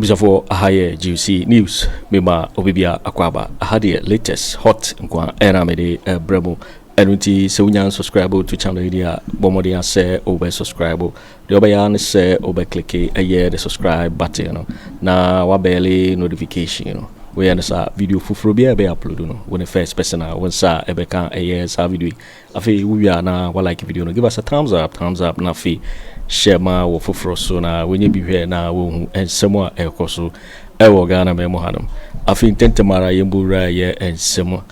Obisafo ahaye GC News mema obibia akwaba ahade latest hot nkwa eramede bremo enunti se unya subscribe to channel dia bomodi ase obe subscribe de obeya ne se obe click the subscribe button na wabele notification we understand video fufuro bia be upload no when the first person when sa ebe kan sa video afi we na wa like video no give us a thumbs up na fi share ma wo fufuro so na wenye bi hwe na wo ensemo ekoso e wo Ghana me mo hanum afi intente mara yembura ye ensemo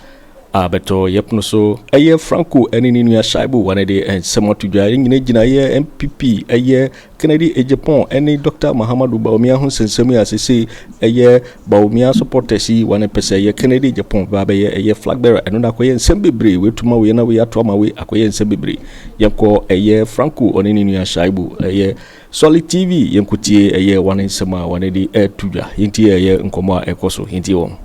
abeto yepno so eye Franco enini nua shaibu wanede ensemo tudwa nyine gina ye NPP eye Kennedy Agyapong eni Dr. Mahamadu Bawumia ho sensemu asese eye Bawumia supporters yi wane pese ye Kennedy Agyapong ba ye eye flag bearer eno na koye nsembebre wetuma we na we atoma we akoye nsembebre yenko eye Franco onini nua shaibu eye Solid TV yenkutie eye wane nsema wanede tudwa yinti eye nkomo ekoso yinti won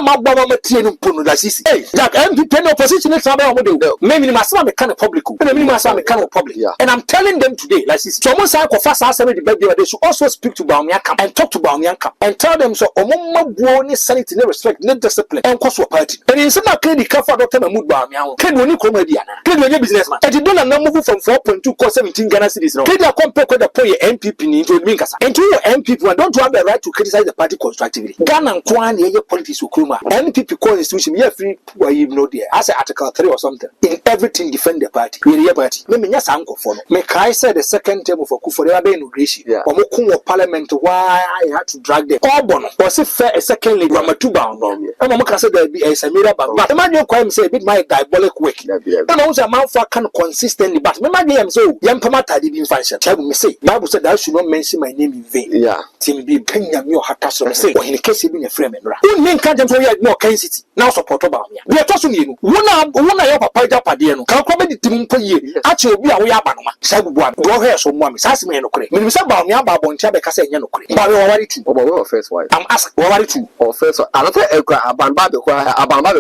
Magba matie no pono da sisi Jack NPP no opposition is about what they do me masama me kind public me masama me kind public and I'm telling them today like this so mo say ko fast asare the baby they should also speak to Bawumia Campaign and talk to Bawumia Campaign and tell them so omomma buo ni sanity ni respect ni discipline and cost party and in some Kennedy Kafa Dr. Mahamadu Bawumia Kennedy oni kroma dia na Kennedy businessman and the dollar na move from 4.2 cost 17 Ghana cedis no Kennedy compare with the poor NPP ni to mean kasa and to NPP I don't have the right to criticize the party constructively Ghana nkwa na ye politics okroma NPP core institution, we are free who are no there. As Article 3 or something. In everything, defend the party. We are party. Me yes, uncle for no. Me I said the second term of Akufo Addo inauguration. Or Mokungo Parliament. Why I had to drag them. Auburn was it fair? Secondly, Ramatuba. And Moka said there be a Samira Bang. But the man you call him say a bit my diabolic work. And also a man for can consistently. But me man am so young Pamata did in fashion. Chabu me say Bible said I should not mention my name in vain. Yeah. Tim be Kenya your hatasso say. Or in the case of being a frame and right. You mean can't more City now support Bawumia. We are talking you. Wona your papa Japade no. Kan come di timpo ye. Ache obi a wo ya banoma. Sabu bua. Go here so mo am. Sase me no kore. Me say Bawumia ba bontia be kasa enya no kore. Ba we worry too. Oba we first wife. I'm ask worry too. Or first one. Another abanba be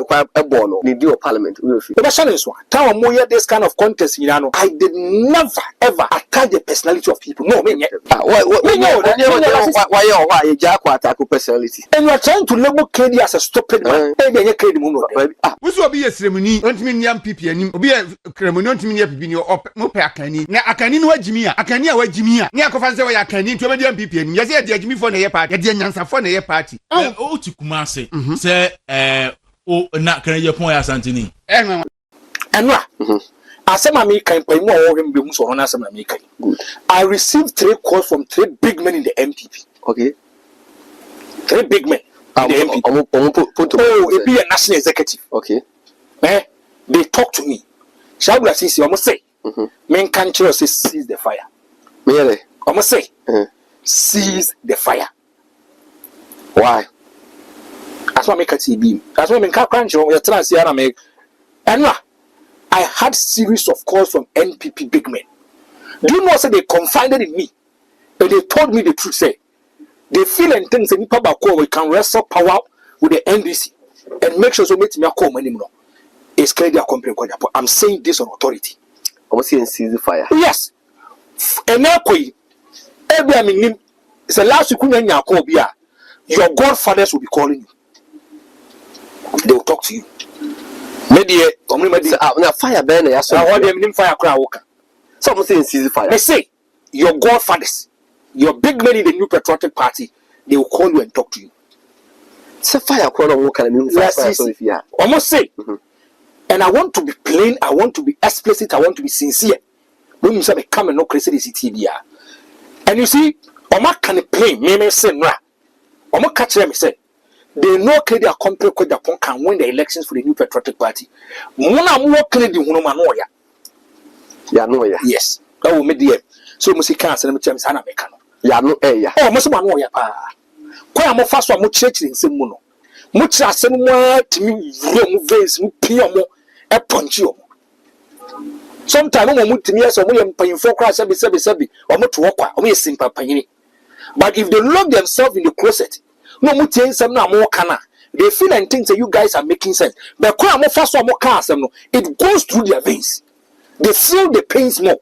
kwa ebo no. Ni di parliament we fi. E be challenge one. Time mo hear this kind of contest you know. I did never ever attack the personality of people. No, me why Agyarko attack personality. And you are trying to label Kennedy as a stupid man. Who's will be a ceremony, don't mean young people, and be a ceremony to me in your Mopakani. Now, I can in what Jimmy, I can hear what Jimmy, Niakofanza, I can into a young people, and yes, Jimmy for a party, Jansa for a party. Oh, to Kumasi, say, oh, not can you point Asante. And Asama campaign more him be so on Asama. I received 3 calls from 3 big men in the NPP. Okay. 3 big men. It be a national executive. Okay. They talk to me. Shall I see? I must say, men can't say seize the fire. Really? I must say, seize the fire. Why? That's what make a TB. That's what men can't crunch on your transfer. Make and I had series of calls from NPP big men. Do you know? So they confided in me, and they told me the truth. Say. They feel and think we can wrestle power with the NDC and make sure so make me call anymore. It's Kennedy Agyapong. I'm saying this on authority. I was saying seize the fire. Yes. And now it's the last week your godfathers will be calling you. They will talk to you. Maybe fire burner. Fire crowd. Someone saying seize the fire. They say your godfathers. Your big men in the new patriotic party, they will call you and talk to you. It's a fire call on what can I almost say. And I want to be plain, I want to be explicit, I want to be sincere. When you say come and no crazy TV. And you see, Oma can play, me say no. Oma catch them say they know Kennedy Agyapong can win the elections for the new patriotic party. Mona more Kennedy Hunomanoya. Yeah, no, yes. That will make the so musika and James Hannah Mekano. Ya no ya. Oh, most man ya pa. Kwa mo fa so mo church nsem mu no. Mo kira asem mo timi vro mo veins mo pia mo e ponchi o. Sometimes mo timi eso mo yem panyimfo kra sebi o mo to okwa o mo yesimpa panyini. But if they lock themselves in the closet, no mo tie nsem na mo kana. They feel and think that you guys are making sense. But kwa mo fa so mo ka asem no, it goes through their veins. They feel the pains more.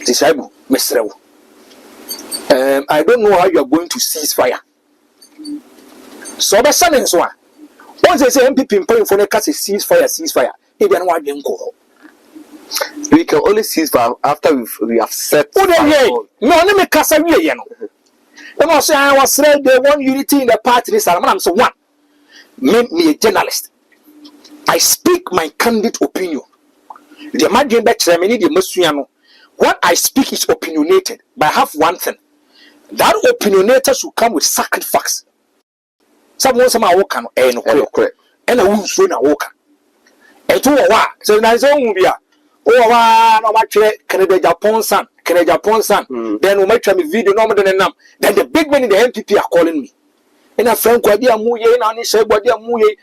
Disciple, Mr. I don't know how you are going to cease fire. So the sudden one. Once they say NPP paying for the case ceasefire. Even one didn't go. We can only cease fire after we have set. No, let me cast away, you know. The most I was said they want unity in the party. This I'm so one. Make me a journalist. I speak my candid opinion. The imagine that Germany, the Musliano. What I speak is opinionated, but I have one thing. That opinionator should come with sacred facts. Someone some walk and correct. And a wound soon a walker. And to a wa, so nice own be a no much Kennedy Agyapong son, Kennedy Agyapong son. Then we might try me video no more than enough. Then the big men in the NPP are calling me. And a friend Kwadia Muye, and I said, Kwadia Muye.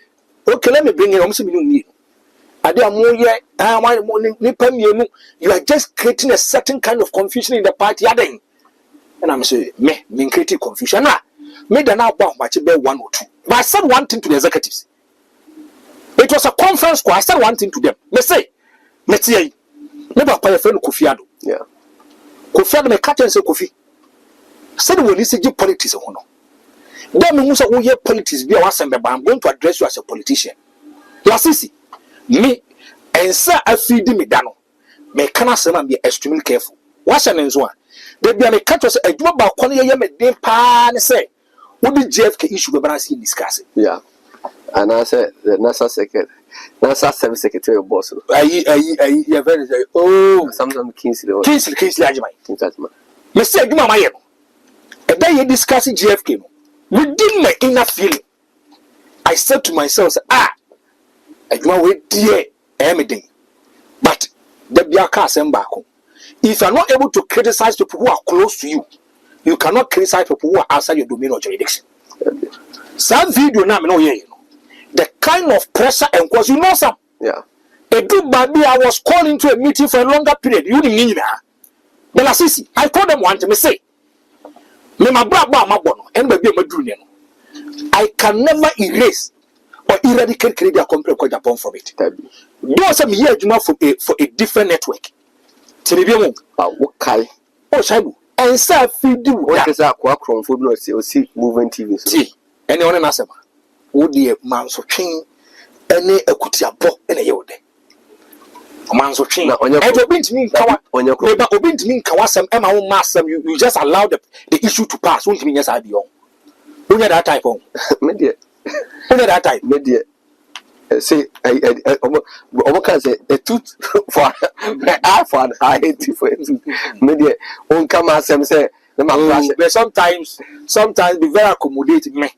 Okay, let me bring it on some new. Adia Muye, you are just creating a certain kind of confusion in the party. And I'm saying, me creating confusion. Made an outbound much about 1 or 2. But I said one thing to the executives. It was a conference call. I said one thing to them. Me say, never pay a friend Akufo Addo. Yeah. Akufo Addo me catch and say Kofi. Said we need to do politics or no. Then me musa we hear politics be our but I'm going to address you as a politician. Lasisi, me and sir I feed me dano. Me cannot say be extremely careful. What's an answer? They be a catch us a job about calling me de pan say. What did JFK issue we see discussing? Yeah. And I said the NASA service secretary boss. I very Sometimes Kingsley Agyapong. Me say you mama yebo. And then you discussing JFK. Within my inner feeling, I said to myself, I wait dear everything. But the Biaka Sembako. If you are not able to criticize people who are close to you, you cannot criticize people who are outside your domain or jurisdiction. Some video now, the kind of pressure and cause you know some. Yeah. A good baby, I was called into a meeting for a longer period. You didn't mean that. But I told them one to say, I can never erase or eradicate Kennedy Agyapong from it. Those are here for a different network. Oh, Shaibu. And sir, feed you. What is that? Kwaku Annan see moving TV. See, anyone in Asama would be a man so chain any Akutia Bo in a yode. A man so chain. And you've been to me, Kawa, on your crib, but been to me, Kawasam, Emma, Massam, you just allow the issue to pass. Won't mean yes, I be on. Who that type on? Media. Who that type? Media. Say, I can say a tooth for an eye for an eye for a tooth. Media won't come as them say. But sometimes be very accommodating me.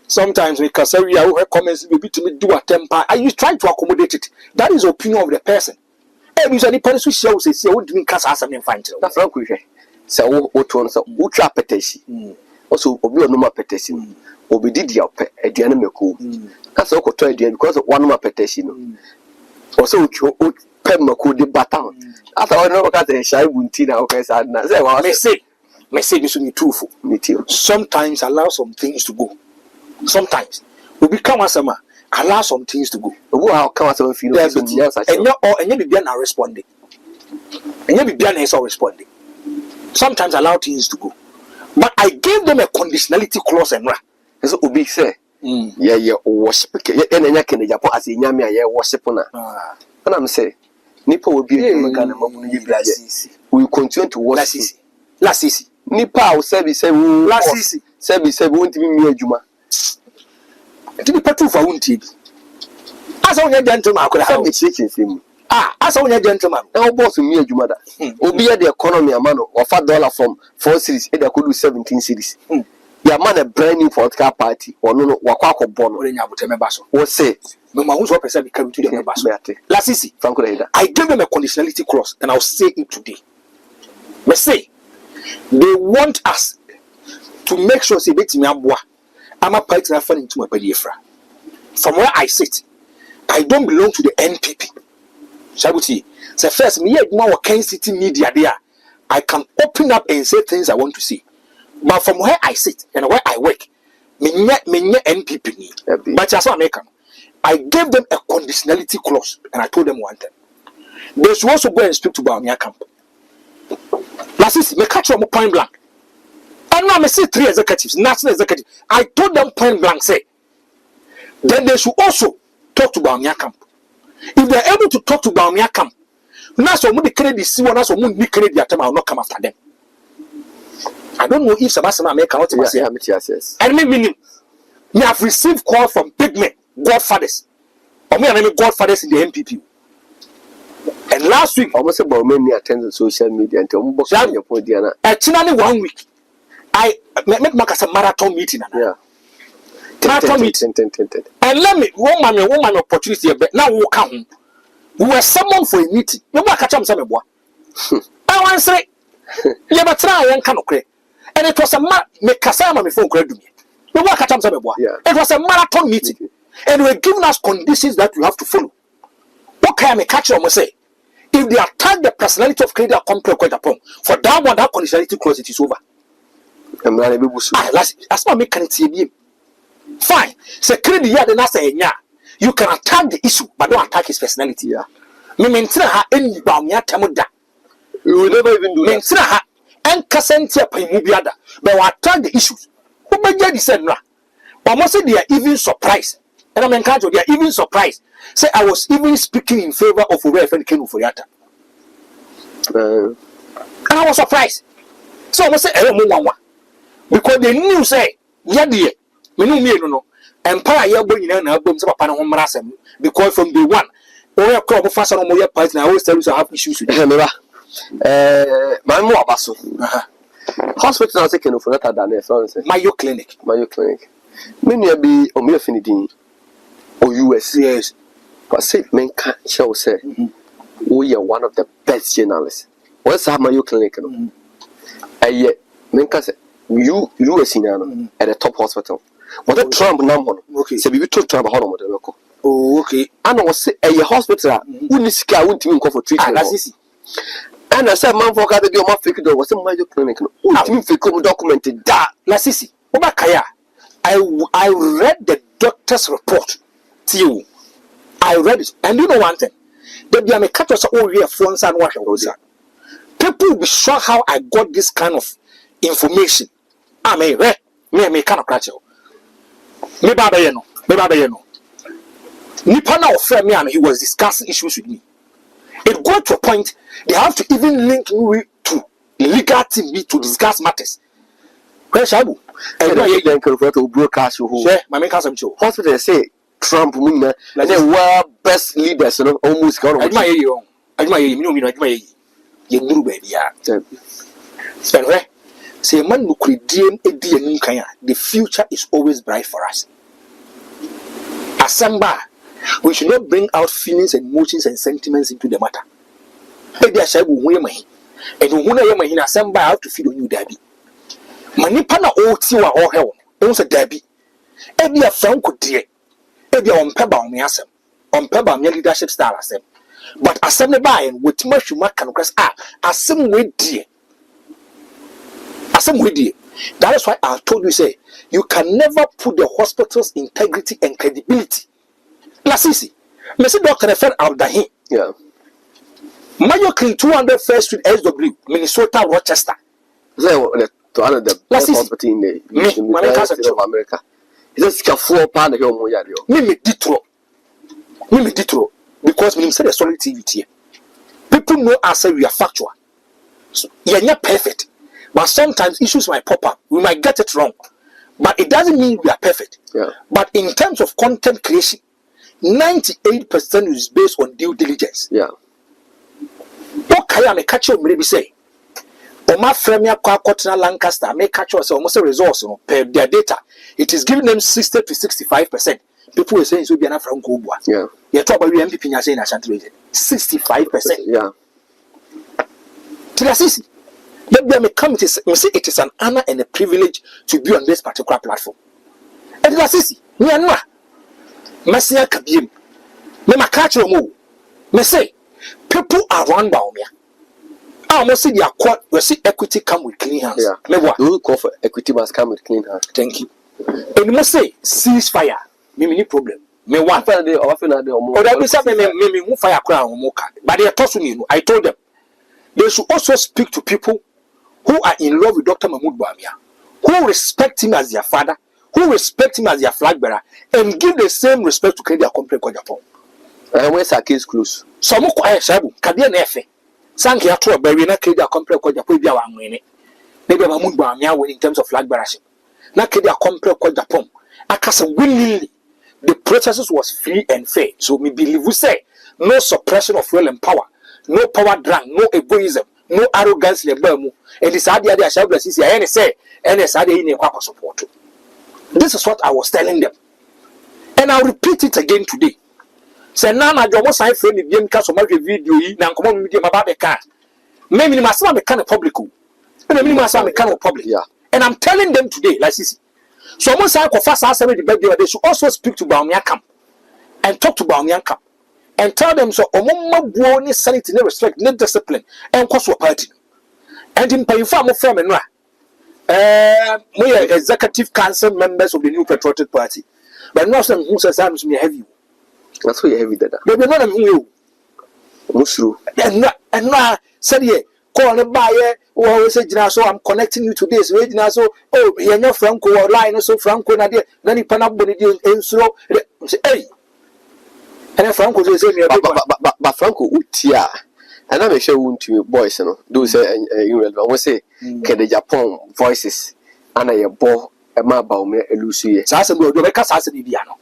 Sometimes because we are comments will be to me do a temper. I use try to accommodate it. That is the opinion of the person. Every any person shows say what doing cast as something fine. That's not quick. So what one so ultra petition. Also obi normal petition. Obi did your edian meko. That's all to edian because one normal petition. Also pem meko the baton. After all no got a shy buntina okay say message is only truthful. Sometimes allow some things to go. Sometimes we become a summer. Allow some things to go. How come as feel and you be not responding. And you be not responding. Sometimes allow things to go. But I gave them a conditionality clause and so Obi say, yeah, worship. And then Kennedy Agyapong as a Nyame yeah worship na. And I'm say, Nipa will be we continue to worship. Lasisi. Nipa will say Lasisi. Say won't be me adwuma. To be part of our own TV. As a gentleman, I could have him. As a gentleman, now boss me a jumada. Obi the economy a man of $5 from 4 cities, and I could do 17 cities. Your man a brand new political party, or no, Wakwako Bono, or in Yabutemebaso. Or say, no, my own person become to the Basso. Lasisi, Franco, I gave them a conditionality clause, and I'll say it today. But say, they want us to make sure they bet me abwa. I'm a partner into my pediatra. From where I sit, I don't belong to the NPP. Shabuti, so first, me more Ken City media there. I can open up and say things I want to see. But from where I sit and where I work, me NPP. But as American, I gave them a conditionality clause, and I told them one thing. They should also go and speak to Bawumia Campaign. Last me catch them point blank. And now I see 3 executives, national executives. I told them point blank, say, then they should also talk to Bawumia camp. If they are able to talk to Bawumia camp, now so many Kennedy see one, so many Kennedy at I will not come after them. I don't know if Sebastian may cannot say, yes. And me have received call from big men, godfathers, or me and godfathers in the NPP. And last week, almost about many attended social media until your point, Diana. Actually, 1 week, I make a marathon meeting. Yeah. Marathon meeting. And let me, one opportunity, but now we come. We were summoned for a meeting. You want to catch some boy. I want to say, you have a try and cannot create. And it was a make a salmon before graduate. You want to catch some boy. It was a marathon meeting. And we're giving us conditions that we have to follow. What can I catch you say? If they attack the personality of Kennedy Agyapong, for that one, that conditionality clause, it is over. That's not making it. Fine. So Kennedy, you can attack the issue, but don't attack his personality. Me maintain her any Bawumia Tamuda. You will never even do that. And Cassantia Pimubiada, but attack the issues. Who may get the almost say they are even surprised. And I'm encouraged, they are even surprised. Say I was even speaking in favor of a friend came for Atta. And I was surprised. So I must say, because they knew, say, Yadia, we no. Empire Yabo in albums of Panama because from day one, we are called fast on my part, and I always tell you I have issues with them. My more basso. Hospital are taken for that than Mayo Clinic. Many be on me affinity or US. Yes. But say men can't show say we are one of the best journalists. What's our Mayo Clinic? And yet men can say you US in at the top hospital. What a Trump number. Okay. So we took Trump home. Oh, okay. And I was say a hospital wouldn't scare wouldn't even go for treatment. And I said, man, for God, your mouth fake was a Mayo Clinic. Documented that. Lasisi, Obakaya. I read the doctor's report to you. I read it. And you know one thing? That there may cut us all here for and what people will be sure how I got this kind of information. I may read, me kind of catch you. Me baba yeno. Nipana of friend me and he was discussing issues with me. It got to a point they have to even link me to legal team to discuss matters. Where shall and I can broadcast you who my main cousin show. Hospital say Trump winner and they were best leaders almost gone. I admire you. You knew baby. And where say man who could the future is always bright for us. Asamba, we should not bring out feelings and emotions and sentiments into the matter. Maybe I shall go and when I am in Asamba, I have to feed on you, Daddy. Manipana old Tiwa or hell, owns a Debbie. Maybe a friend could dear. Maybe on Bawumia on Bawumia leadership style as them. But assembly by and with much you can cross as some way dear. As some way dear. That is why I told you, say, you can never put the hospital's integrity and credibility. Lasisi, Mr. Dr. Refer Aldahi. Yeah. Mayo Clinic 200 First Street, SW, Minnesota, Rochester. To honor the best hospital in the United States of America. It's just a 4 pound of your moyario. Mimi Ditro. Because we said a solid TV here. People know us say we are factual. You're not perfect. But sometimes issues might pop up. We might get it wrong. But it doesn't mean we are perfect. Yeah. But in terms of content creation, 98% is based on due diligence. Yeah. What can I catch you maybe say? Oma Fremia Kwaku Lancaster may catch us almost a resource per their data. It is giving them 60 to 65%. People are saying it will be enough from Kubwa. Yeah. You talk about NPP and saying Asante Bediatuo. 65%. Yeah. Tilasisi. Let them come to say it is an honor and a privilege to be on this particular platform. And Tilasisi, me and ma. Masia Kabim. Me makacho mo. Me say people around Bawumia. I almost see their court. We see equity come with clean hands. Yeah. Me what? You call for equity must come with clean hands. Thank you. And must say ceasefire. Me no problem. Me what? Often they or that be say me fire crown or moka. But they are tossing you. I told them they should also speak to people who are in love with Dr. Mahamadu Bawumia, who respect him as their father, who respect him as their flag bearer, and give the same respect to Kennedy Agyapong. Where's our case close? Some quiet shabu, Kadia Nefe. Sanki Ato Forson na Kennedy Agyapong bia wan win. Maybe Mahamadu Bawumia win in terms of flag bearership. Na Kennedy Agyapong akasa willingly. The process was free and fair. So me believe we say no suppression of will and power, no power drang, no egoism, no arrogance lebemu. And this idea they shall bless and say and this idea in a support. This is what I was telling them. And I'll repeat it again today. Say Nana Jomo sign friend the game cast of my video na come media about car. Maybe must be kind of public. And maybe must be kind of public. Yeah. And I'm telling them today, like this. So someone say first asare the birthday, they should also speak to Bawumia camp and talk to Bawumia camp and tell them so omomma buo ni sanity ni respect ni discipline and cause for party. And in pay for from and we are executive council members of the new patriotic party. But now some who says I'm heavy. That's why you heavy that. But not you. Musru. And now said ye call a buyer or say so I'm connecting you to this way so oh you're not Franco or line so Franco na there nani panaboni and so hey and Franco say but Franco utia and I'm sure won't you boys no do say irrelevant we say Kennedy Agyapong voices and I bo e ma Bawumia elusu ye so say do make say bia no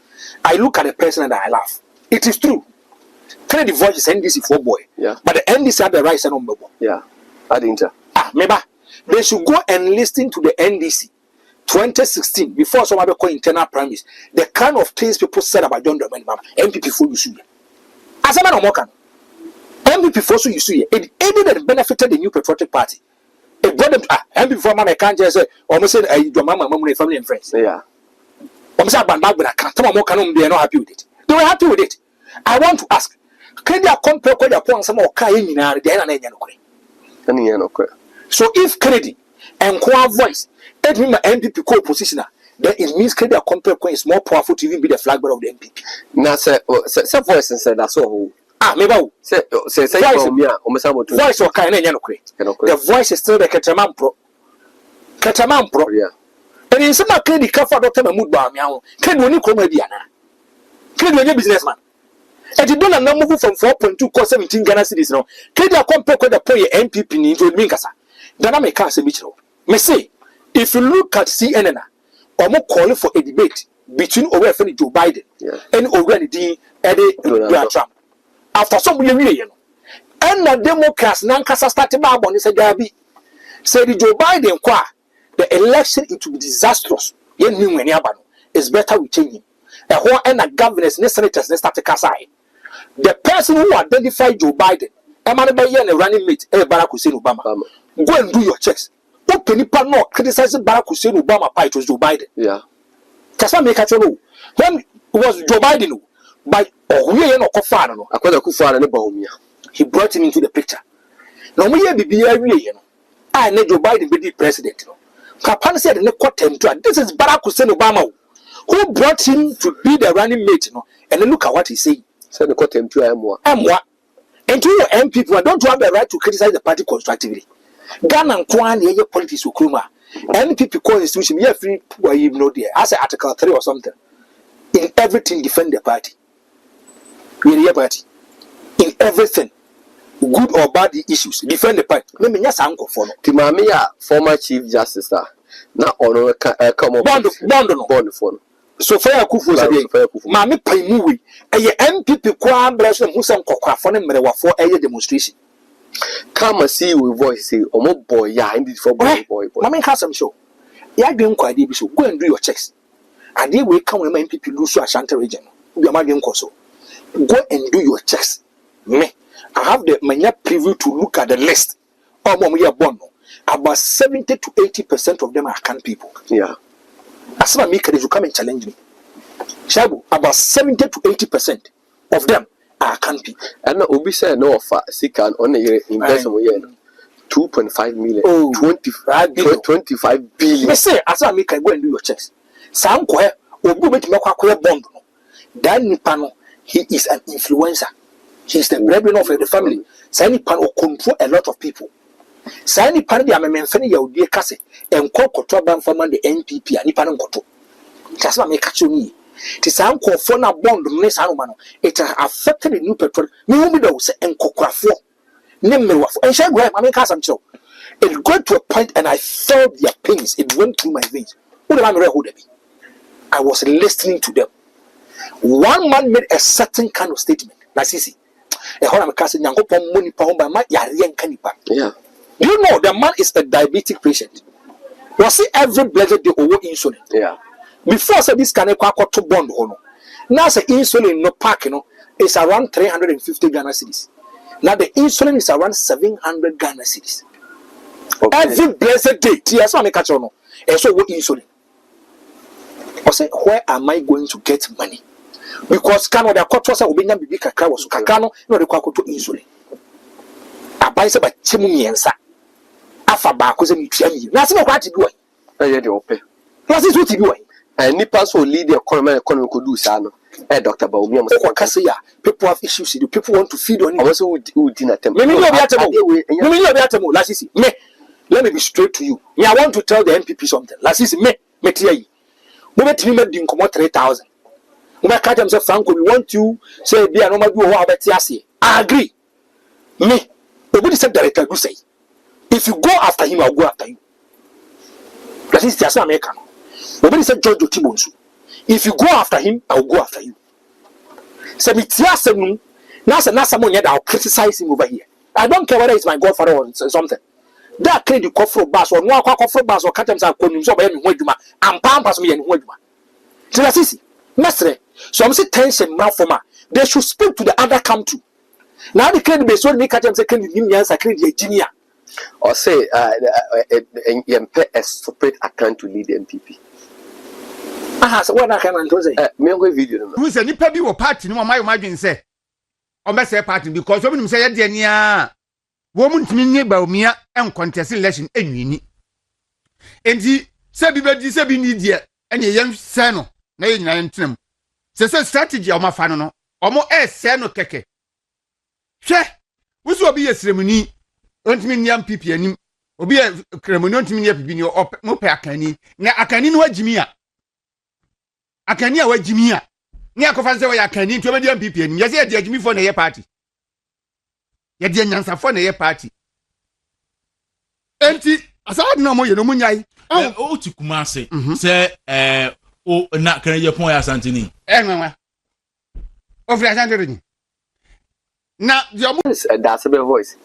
I look at the person and I laugh. It is true. Kennedy voice is NDC for boy. Yeah. But the NDC have the rights and number. Yeah. I didn't. Maybe they should go and listen to the NDC 2016 before some other internal primaries. The kind of things people said about John Dóomed, NPP for you see. As a man of Morgan, NPP for you see. It aided and benefited the new patriotic party. It brought them to NPP for man. I can't just say almost said your mama, family and friends. Yeah. Almost about Morgan, they are not happy with it. They were happy with it. I want to ask, can they compare Agyapong some more Kayin and so if Kennedy and Kwa voice, that means my NPP co-positioner, then it means Kennedy compare is more powerful to even be the flag bearer of the NPP. Now, say voice and said that's all. Maybe say voice or kind of the voice is still the Ketaman Pro. Yeah. And in some Kennedy cover Dr. Mahamadu Bawumia, can only come with Diana. Can you businessman? And you don't know move from 4.2 to 17 Ghana cities now. Can you compare with the poor NPP into Minkasa? Then I make a Mitchell. Me say, if you look at CNN, or more calling for a debate between Afenyo Joe Biden and already Eddie Trump. After some years, and the Democrats Nankasa started Babon is a gabby. Say the Joe Biden the election it will be disastrous. It's better we change him. A whole and a governors, ne senators, ne start to Kasai. The person who identified Joe Biden, Emmanuel and a running mate, Barack Hussein Obama. Go and do your checks. Open it, no criticizing Barack Hussein Obama, it was Joe Biden. Yeah. That's what make it know. When it was Joe Biden, by Akufo Addo, he brought him into the picture. Now we have be I need Joe Biden be the president. Kapan said this is Barack Hussein Obama who brought him to be the running mate, and then look at what he saying. Said the court M1. And to your MPP, don't you have the right to criticize the party constructively? Ghana and Kwan, your politics will come. NPP constitution, you are free, where you know there. I say Article 3 or something. In everything, defend the party. We are party. In everything, good or bad issues, defend the party. Let me just uncle for no. Timamia, former Chief Justice, now on come on bond for. So far, Akufo Addo, Mammy Paimu, a MPP Kwan bless them who some cockafon and merewa for a demonstration. Come and see with voice, say, oh, my boy, yeah, indeed for boy. Mammy has some show. Yeah, doing quite deep, so go and do your checks. And they will come when MPP lose to Asante region. We are my Koso. Go and do your checks. Me, I have the mania preview to look at the list. Oh, Mom, we are born. About 70 to 80% of them are Akan people. Yeah. As my maker, you come and challenge me. Shabu, about 70 to 80% of them are Akan people. And Obi said no offer, Sikan on a year investment 2.5 million. Oh, 25 billion. They say, as I make I go and do your checks. Some queer or go make a bond. Dan Nipano, he is an influencer. He is the breadwinner of the family. Sani Pano control a lot of people. Sa ni pan dia mememfe ne yawdie kase enko koto banfama de NPP ani pan nkoto. Kasa me kacho ni. Ti sa nkofo na bond ne sa no ma no. It affected the new petrol. Me hu me do se enkokrafo. Ne mewafo. Enhye gwa ma me kasa mcho. It got to a point and I felt their pains. It went through my veins. Who the man who be? I was listening to them. One man made a certain kind of statement. Like see. Yeah. Do you know the man is a diabetic patient? Was he every blessed day over insulin? Yeah. Before say this can to bond hono. Now say insulin no pack, it's around 350 Ghana cedis. Now the insulin is around 700 Ghana cedis. Okay. Every blessed day, tears on the catch on. And so what insulin? I say, where am I going to get money? Because Kano the court was a Ubina Bibi Kakra was Kakano, no the Kwaku to insulin. I buy some Chimumiansa. Afaba, because I'm telling you. That's not what you do. I had your pay. What is what you do? And Nippers will lead the economy could do, Sano. Dr. Bawumia, people have issues. People want to feed on it. Also, who dinner temple. Let me be straight to you. Me, I want to tell the NPP something. Last is me tell you. We met him in come 3,000. We catch him say Franco. We want you say be a normal do how about Tiasi. I agree. Me, nobody said director do say. If you go after him, I'll go after you. That is Tiasi American. Nobody said George Otibonsu. If you go after him, I'll go after you. Say me Tiasi now someone yet I'll criticize him over here. I don't care whether it's my godfather or something. That Kennedy Agyapong bus or no Agyapong bus or Katam's Akon so by any Weduma and Pampas me and Weduma. So that's easy. Master, so I'm saying tension malforma. They should speak to the other camp too. Now the Kennedy base when Katam's a Kennedy Agyapong Kennedy Agyapong. Or say a separate account to lead the NPP. So what I can say? Me video. Who said Nipa bi wo party no my imagine say. O be say party because when him say ye nia woman ntimi nye Bawumia contest election enwini enti se bi bedi se bi ni die ene yem se no na ye nyina ntenam se strategy o mafa no omo se no keke hwe wuso obi yesremuni ontimi nya MPP anim obi kremuni ontimi nya pipi ni mo pe akani na akani no agimi a akani a wagimi a ni akofa se wo ya akani nti obedi MPP anim yesi ye de agimi for na ye party ye de nyansa for na ye party enti asade na mo ye no munyai o ti kuma se se o na Kennedy Agyapong ya Asante ni nwa ofri Asante ni na your that's a voice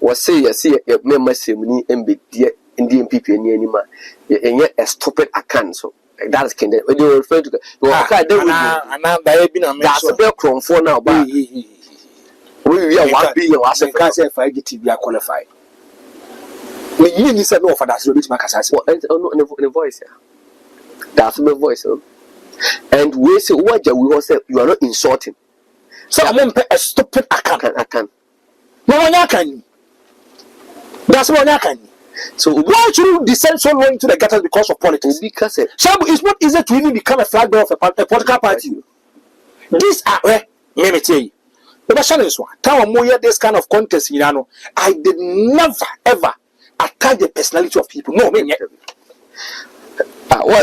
was say yes me masemuni embedie ndi MPP ni anima enye a stupid account so that is Kennedy we dey refer to ana ba bi na me that's a cron for now ba we are 1 billion was a can't say if I get TV qualified. When you said no for that, so it's my case. No voice. That's my voice. And we say, what we say, you are not insulting. So I'm a stupid account. No one can. That's what I can. So why should you descend so low into the gutters because of politics? Because it's not easy to even become a flag bearer of a political party. These are let me tell you. This kind of contest, I did never ever attack the personality of people. No, me why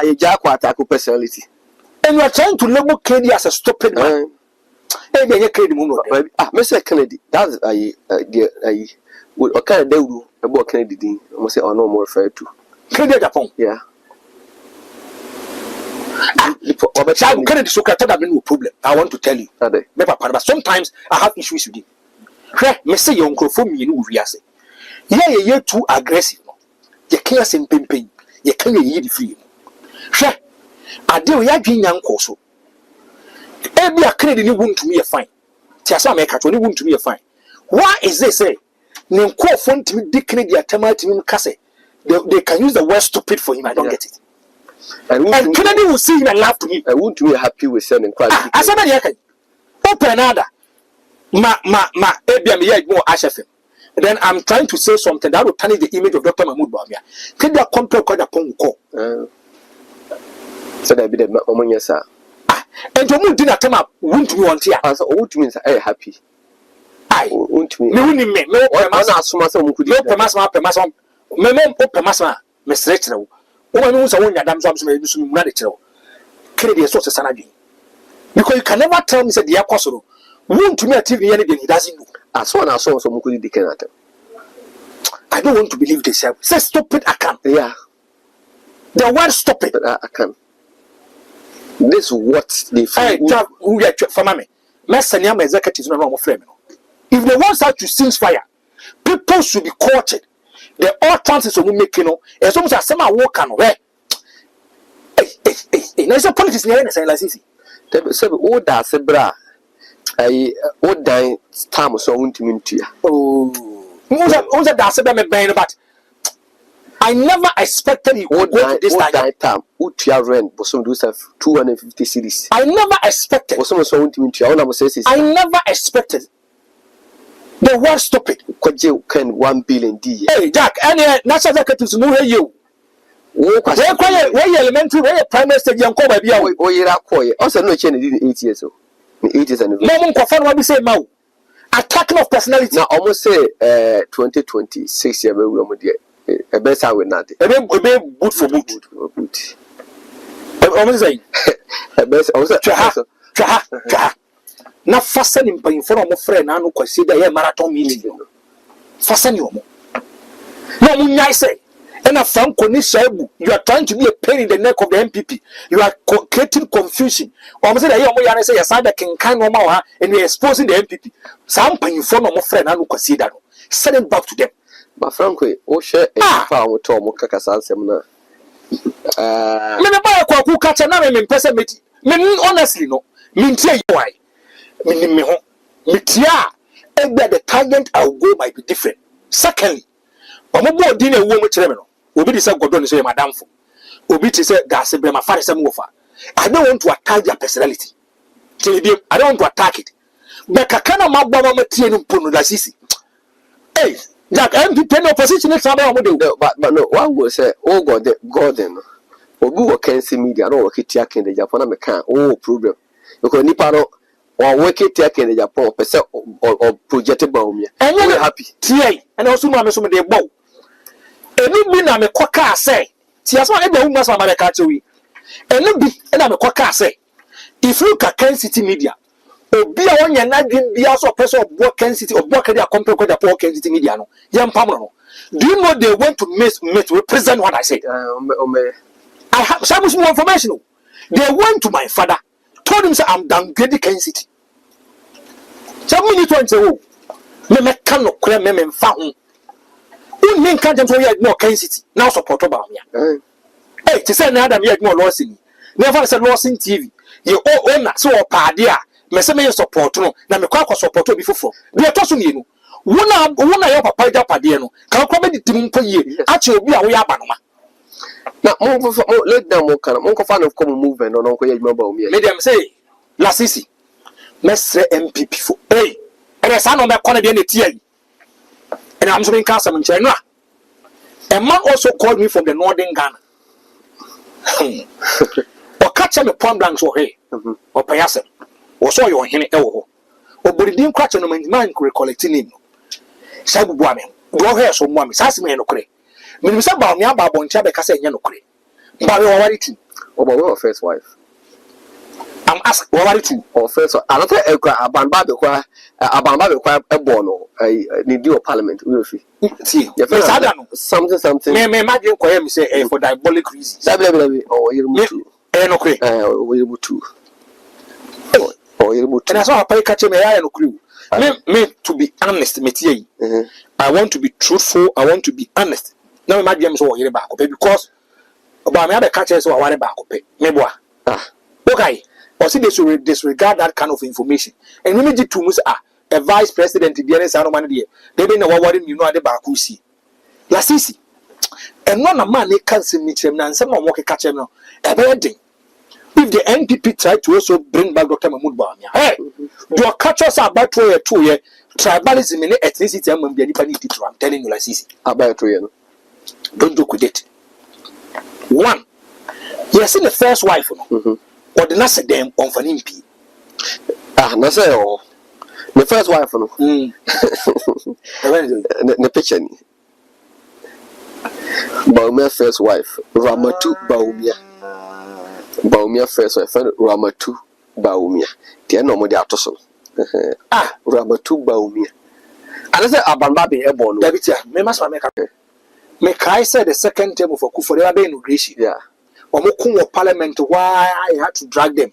Agyarko attack personality? And you are trying to label Kennedy as a stupid man. Mr. Kennedy, that's what kind of do about Kennedy? I must say, I know more referred to Kennedy Agyapong. Yeah. Kennedy Socrates have no problem. I want to tell you. But sometimes I have issues with him. Me say your uncle for me no wiase. You're too aggressive. You can't say pimping. You can't eat free. I do ya dream young coso. Every Kennedy you want to me a fine. Tiasa make at want to me a fine. Why is this say? Name call phone to me Dick Kennedy at Temat Kase. They can use the word stupid for him. I don't get it. And Kennedy will see him and laugh to him. I won't be happy with sending quality. Asante Bediatuo. Open another. More HFM. Then I'm trying to say something that will tarnish the image of Dr. Mahamadu Bawumia. Can you compare Kwaku Annan? So that be the Omonia sir. And you didn't come up, won't you want here? Answer all to me, I happy. ai untimi me wuni me wana asoma se omukudi me pemasa me pemasa me stretcher wo ma me unsa wonya dam so me bisu mu na de kyerɛ Kennedy so sesa na dwen because you can never tell me say the yakosoro wontumi at TV any he doesn't know as one as so omukudi dikenata. I don't want to believe this. Say stupid I can. Yeah. The word stupid I can. This is what they feel. Hey, who are for me? Messenger executives no more frame. If they want to ceasefire, people should be courted. The all chances of making no as almost as some work can where. Hey, there's a politics near anything like this. So all that sebra I all die time so won't mean to you. Oh. But I never expected he would go to this time. What you rent for some do 250 cities. I never expected. I never expected. The word stupid. Can 1 billion D. Hey, Jack, any national executives know you. Where elementary, where primary stage young call by the oh, you're a also no change in 8 years. 8 years and Mom confirm what we say now. Attacking of personality. Now almost say 2026 year a best I will not. A boot for boot. I'm saying a best also now fasten him in front of my friend and consider a marathon meeting. Fasten you. No, I say, and a frank you are trying to be a pain in the neck of the NPP. You are creating confusion. Or say that say Asante can kind of and you're exposing the NPP. Some pain in front of my friend and consider. Send it back to them. But frankly, oh share a farm with Tom Kakasan seminar. Remember Kwaku Annan in person meeting. Honestly, no. Mean why? Meaning me home. Mitia, and the target I'll go might be different. Secondly, Omobo dinner woman terminal. Obi say Godon say madam for. Obi say gas be my father some offer. I don't want to attack their personality. I don't want to attack it. But kakana mababa matie no pono da sisi. Hey, Jack, NPP no opposition is about but no, one will say, oh God, Gordon. Obi wo kensi media no work it in the Japan American oh problem. Because Nipano or work it in the Japan person or projected Bawumia. And you're happy. TA and also my some de bow. Enu bi na me kwaka say. Ti aso e ba hu mas America chewi. Enu bi na me kwaka say. If you look at Ken City media, obi a wonya na dwen bia so person of Ken City or Boakye Agyarko kwa the Ken City media no. Yam pamro no. Do you know they want to represent what I said? I have some more information. They went to my father, told him say I'm downgrading Ken City. Some minute one say, oh, me cannot clear me found. You mean can't just say no Ken City now support Bawumia. Hey, to say now that me more loss in. Never said loss in TV. You own so padia. Me say me support no. Na me kwa support before. Be to so you know. Wona your papa Japadie no. Kan kwa be di tim mpo ye. Ache obi a wo ya banoma. Now, let them walk on. Uncle fan of common movement on Uncle Bawumia. Let them say, La Sisi, Mestre NPP for hey, and a son of my corner in the TA. And I'm saying, Castle in China. A man also called me from the northern Ghana. Or catch him a point blanks or hey, or Payasem, or saw your henny elbow, or Buridim Cratch on the mind recollecting him. Sabu Buamen, go here so one, Sassy me no cray. Minister Bawumia Baboncha because I no cray. But we already two. Our first wife. I'm asking already two. Or first, another Abamba a bono. I need your parliament. See, something. May imagine Koyem say for diabolic reasons. Or you too. No cray. Or you too. Or you too. And I saw a pay catch me. I no crew. Me to be honest, Metier. I want to be truthful. I want to be honest. Now imagine so here back because about me other catches so I want back me okay or see they should disregard that kind of information and we need to a vice president the NSA no man there they be no worry you know the back who see la sisi and none a man they can't see me them and some more catch them now a bad thing if the NPP try to also bring back Dr. Mahamadu Bawumia hey you catch us about 2 year tribalism in ethnicity and be any to I'm telling you la sisi about 2 years. Don't joke with it. One, you seen the first wife, or the last them on for NPP. Nasa The first wife, no. The picture. Bawumia first wife, Ramatu Bawumia. Bawumia first wife, Ramatu Bawumia. The end of the Ato Forson. Ramatu Bawumia. And I said, Abamba be airborne. Me must make up. Me I said the second term of Akufo Addo immigration. Yeah. Omokunwo parliament, why I had to drag them.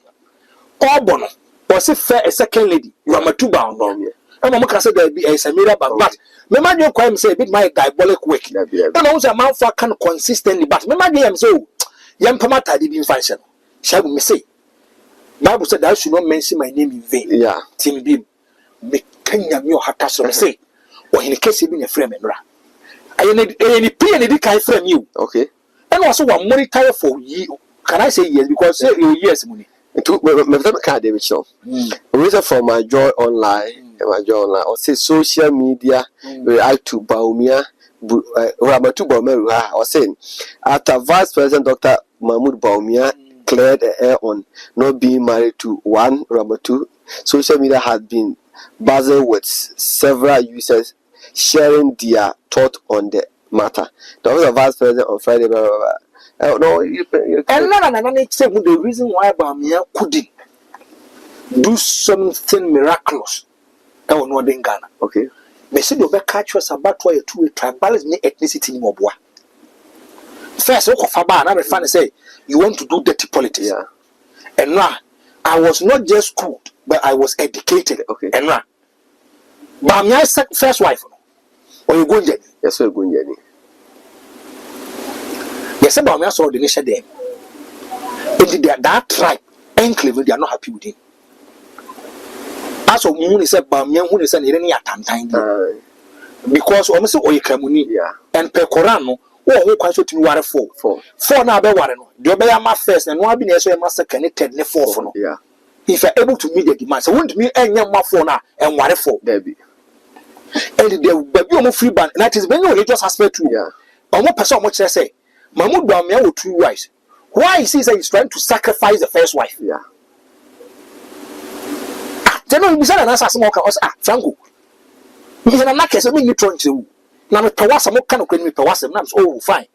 Obono was a fair a second lady. Ramatu Bawumia. And I'm say there be a Samira but me man you quite say a bit my diabolic work. And also a man for can consistently, but me man am so young Pamata didn't function. Shall we say? Bible said I should not mention my name in vain. Yeah. Tim Bim. Me Kenya Mio Hataso say. Or in the case of being a frame and ra. I need any P and a frame you. Okay. And also one money tire for you. Can I say yes? Because say yes money. Reason for my joy online. Or say social media react to Bawumia, Ramatu Bawumia, or saying after Vice President Dr. Mahamadu Bawumia cleared the air on not being married to one Ramatu, social media has been buzzing with several users sharing their thought on the matter. There was a Vice President on Friday. No, and the reason why Bawumia couldn't do something miraculous. In Ghana. Okay. Me say you be catch us about why you two tribalism ni ethnicity ni mobwa. First, Okofaba na me fan say you want to do dirty politics. Yeah. And now I was not just schooled, but I was educated. Okay. And now, Bawumia first wife, or you going journey? Yes, we're going journey. Yes, Bawumia saw the nation there. And that tribe, enclave, they are not happy with him. As of Moon is a Bawumia who is an irony at time because almost all your Kramuni and Pecorano, who quite to water for now, be water. Do be my first and one being so master connected ne for. Yeah. If you're able to meet the demands, I won't meet any young mafona and water for baby. And the baby free band, that is when you just aspect to. Yeah. But one person much I say, Mahamadu Bawumia with two wives. Why is he he's trying to sacrifice the first wife? Yeah. General Misana Nasa Smoker was Franco. He's an actress, I mean, you trying to. Now, Tawasa, what kind of claim with Tawasa? Oh, fine.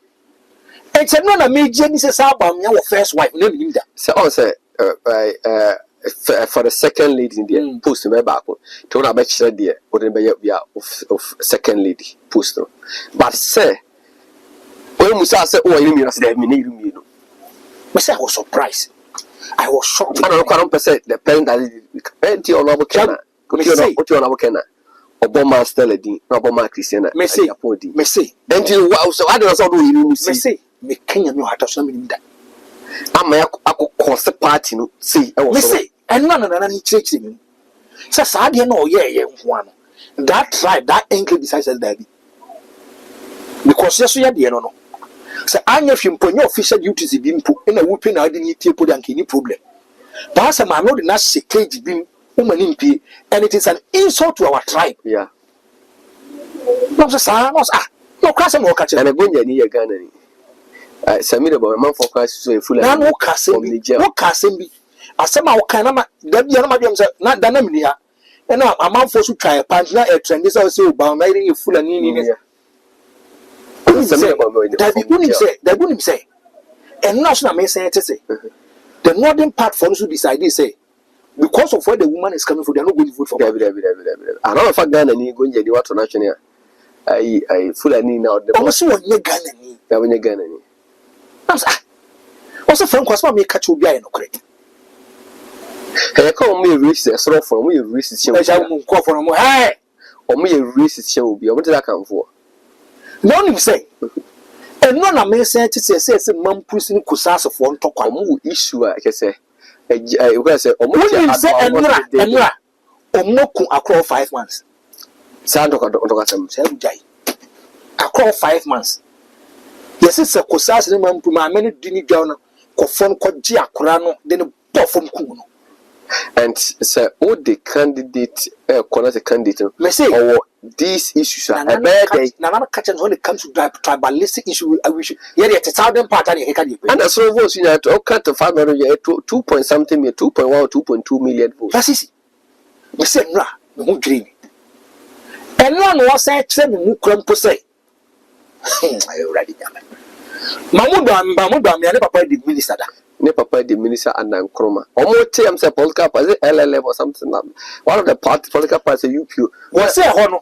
It's a non major, Mrs. Bawumia, first wife, name him that. So, also, for the second lady in the post, my back, to not bet you dear, wouldn't be of second lady post. But, say, when we said, oh, you mean, I said, I was surprised. I was shocked. I don't know the parent that plenty on our Kenna. What you on our Kenna? Obama Stelladi, Obama Christiana. Messi, Messi. And you so I don't know you Messi. Me Kenya no hat of some that. I'm a cost party no see. Messi, and none churching. Says I didn't know, one. That tribe, that ankle besides daddy. Because yes, we had the no. So I know if you put your official duties being put in a whooping, I didn't need put any problem. But I'm not in that cage being woman in P, and it is an insult to our tribe. Yeah. No, no, class and more catch and a good year Ghana. Samira, but a month for Christ, so full of no casting, no casting be. As somehow can not done here. And now a month for to try a punch, not a trend is also about marrying you full and in. That wouldn't say. And now may say to say. The northern part follows to decide say. Because of where the woman is coming from, they are not going to vote for Gabby. I don't know if I Ghana and going to do what national. I fully need now. The also one year Ghana. Also, from Kwasma may catch you behind. I call me racist, so from me racist. Hey, or me racist shall be. What did I come for? No, him say. And none of me said to say, Mum pushing Kusas of one talk on issue, I can say. I will say, Enra, Omoku across 5 months. Sandoka, across 5 months. Yes, it's a Kusas, Mum, my many dinny journal, Kofon Koja Kurano, then a pop from Kuno. And say, all the candidate, the candidate, may say, or these issues are a bad day. Nana catches when it comes to tribalistic issue. I wish, yet it's a southern part of the and as so votes, you have to cut the 5 million, 2 point something, 2.1 or 2.2 million votes. That's easy. We said, no dream. And one was said to me, Mukrumpo say, I already done. Mahamadu Bawumia, papa the minister. Ne papa the minister Annan Kroma. Almost TM say political party LLM or something. One of the party political parties UP. Was say hono.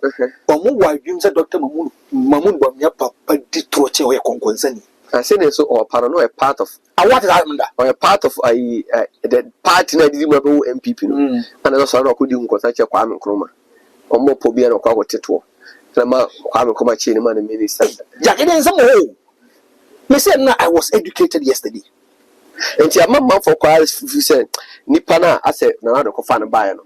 Omo wa dream say Dr. Mahamadu Bawumia papa di troche o concern. I say so or parano a part of. What is that? Or a part of the party na did NPP no. And also no could you contact Kwame Kroma. Omo pobia no kwa teto. Nama Kwame Kroma chi man minister. Jack it is some hole. Me said na I was educated yesterday. And your mama for quite said Nipana I said no ko fan buy no.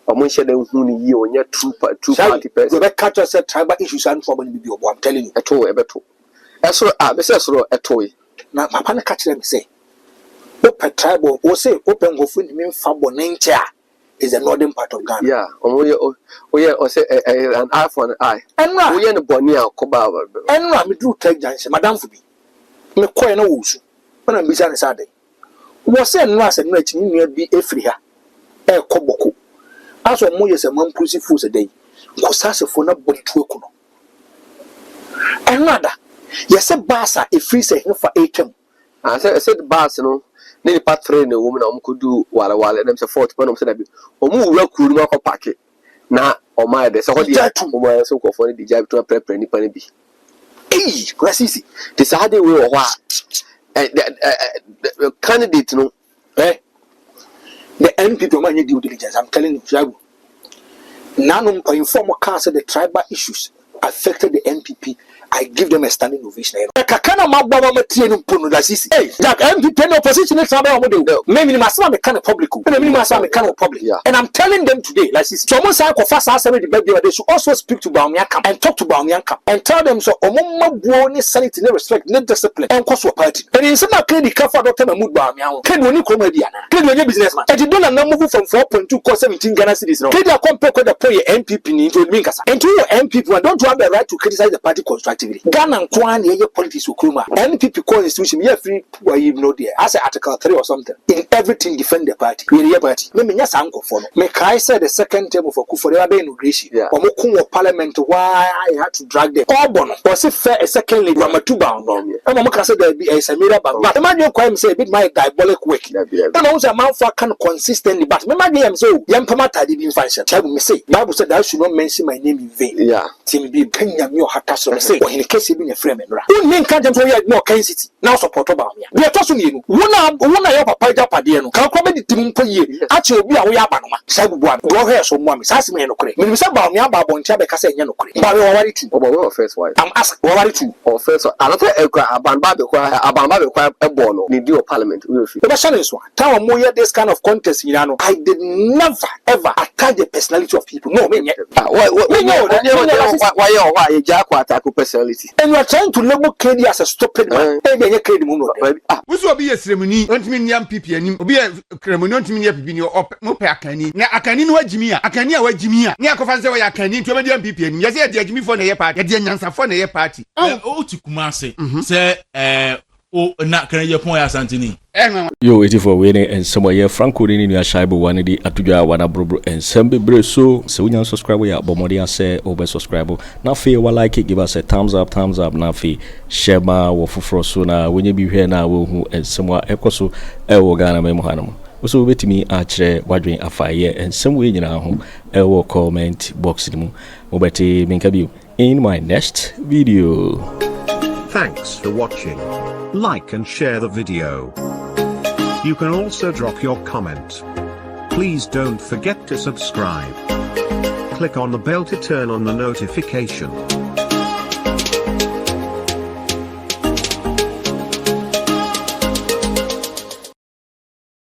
Omo share dem hu ni yi onya two party person. We catch us tribal issues and trouble be obo. I'm telling you. Ebeto. Eso me say so etoy. Na papa na catch them say. Open tribal o say open go fun me fa bonentia is the northern part of Ghana. Yeah, o say an eye for an eye. Enra we no boni akoba. Enra me do take janse madam for bi. Me koy na wo su. When I'm busy Saturday. Was saying no as a no near be a free ha. E koboko. As o mo yes a man pussy fools a day. Because as a phone body to econo. Another. Yes, a bassa a free say for a cam. I said bass no. Nearly part train a woman could do while and them say 40 pounds of or move well cool no packet. Now or my there's already two so called for the job to a prep any penny be. Eh, that's easy. This is how they will what. The candidate, no, the NPP man due diligence. I'm telling you, Jago. None of informal council the tribal issues affected the NPP. I give them a standing ovation. Kakana mababa matienu pono da sisi. Hey, Jack, NPP no opposition is about what maybe must have a kind of public. Maybe must have a kind of public. And I'm telling them today, like this. So most I confess asare the baby they should also speak to Bawumia Campaign and talk to Bawumia Campaign and tell them so omoma buoni sanity no respect no discipline and cause party. And in some Kennedy Agyapong Dr. Mahamadu Bawumia Kennedy Komediana. Kennedy businessman. And you don't move from 4.2 cost 17 Ghana cedis now. Kennedy compare with the poor NPP into Minkasa. And to your NPP and don't you have the right to criticize the party constructively. Ghana and Kwan ye politics ukruma. NPP constitution we are free where you know there. I say Article 3 or something. In everything defend the party. We are party. Me nya sanko for no. Me kai said the second term of Akufo Addo inauguration. Omo kun parliament why I had to drag them. Obono. Was it fair a second league Ramatuba no. Omo ka say there be a Samira Bank. But man you kwam say bit my diabolic work. And also man for can consistently but me man am so yam pamata di bin function. Chabu me say Bible said I should not mention my name in vain. Yeah. Tim be Kenya mi o hata so say in case you be a friend and who can't tell you more Kansas City now support Bawumia. We are talking you. One your papa Japadiano, can't come in the team for you. Actually, we are Yabanoma. Sabu, go here so mommy, Sassy no cream. When we say Bawumia Babon Chabeka say no cream. But we are ready to first wife. I'm asked, what are you? Or first, another Abamba a bono, need your parliament. The question is one. Tell more this kind of contest, you know. I did never ever attack the personality of people. No, me. Why Agyarko attack personality? And you are trying to label Kennedy as a stupid man. We so be a ceremony, don't mean NPP and be a ceremony, don't mean NPP or Akani. Now Akani no Jimia, Akani wa Jimia. Nia Kofanse wa Akani to be NPP and yes, the Jimmy for the party, the Nansa for the party. Oh, to Kumase, say, na Kennedy Agyapong Asante. Yo, 84 winning and some year Franco in your Shaibu one the Atuja wana bro and some be so you subscribe ya Bomodia say over subscribe. Now feel what like it, give us a thumbs up now fee share ma wo fufro so na when you be here now wo and somewhere ekoso e wo Ghana me mohanum. Also betimi atchere wadwen afaye and some way nyina ho e wo comment box mu. Obeti minkabi in my next video. Thanks for watching. Like and share the video. You can also drop your comment. Please don't forget to subscribe. Click on the bell to turn on the notification.